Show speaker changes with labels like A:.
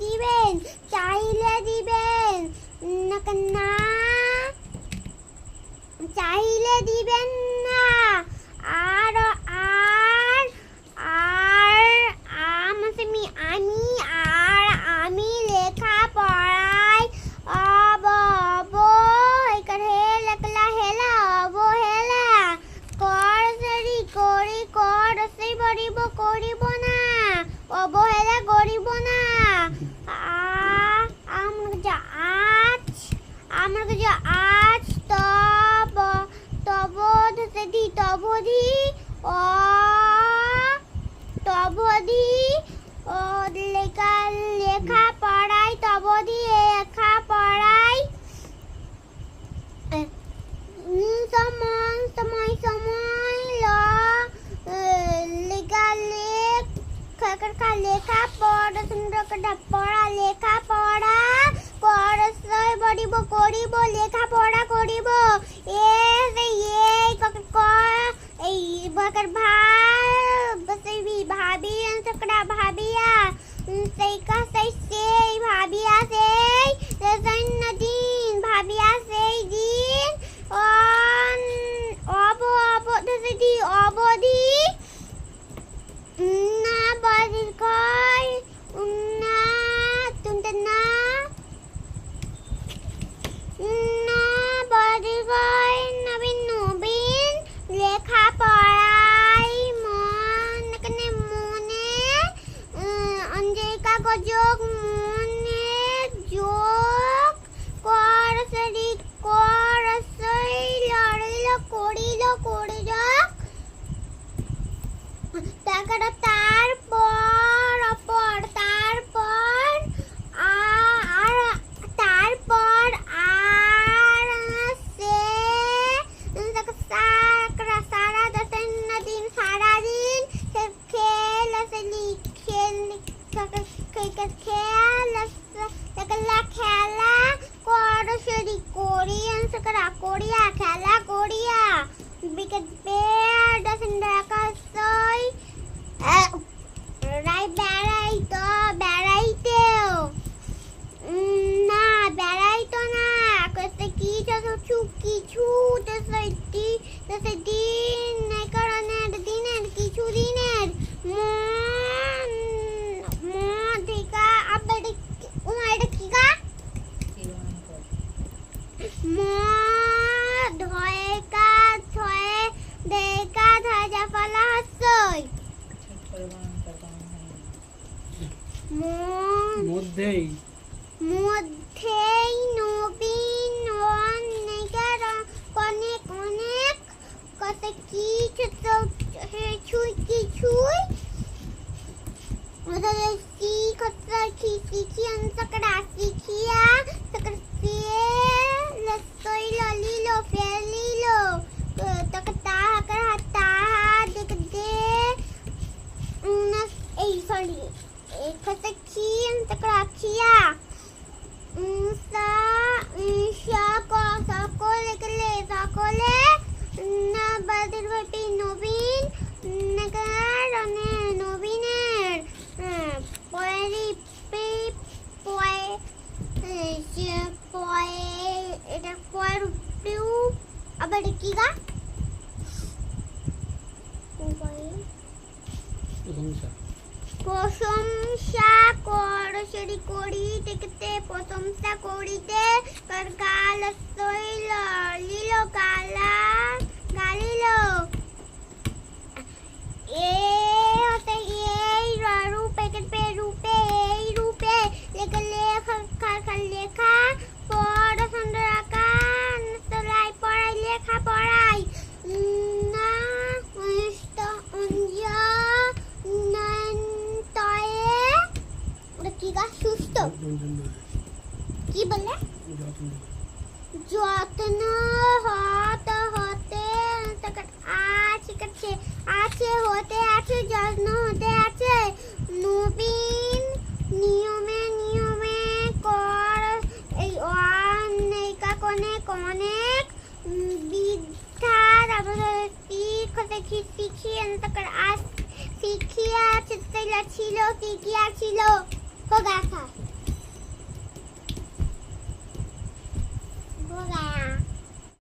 A: দিবেন চাইলে দিবেন না চাইলে দিবেন না আর আর আর আমি লেখা পড়াই লেখলা হেলা অবহেলা করিব না অবহেলা করিব না আমার কাছে আজ তবধি লেখা পড়াই সময় লেখা পড়া করিব লেখাপড়া করিব ভাবিয়া সেই ভাবিয়া সেই দিন অবধি না বাড়ির কয় না তুমি না বাড়ির কয় নবীন লেখা পড়াই মনে অঞ্জলিকা যোগ মনে যোগ করিল তারপর আর সারাদিন খেলা করিয়া বিকেট বের বেড়াইতো না কিছু দিনের কিছু দিনের এটা কি গা
B: মধ্যেই
A: নবীন অনেক কত কিছুই শিখিয়া ফেলিল রাখিয়া সকলে নবীনের আবার কি গা প্রশংসা করিতে গালিল রূপে লেখা পড়াই না সুস্থ কি বলে যত্ন হতে আছে যত্ন হতে আছে নবীন নিয়মে কর এই অনেক বিদ্যা শিখিয়ে শিখিয়া ছিল টিকিয়া ছিল হোগা খা হোগা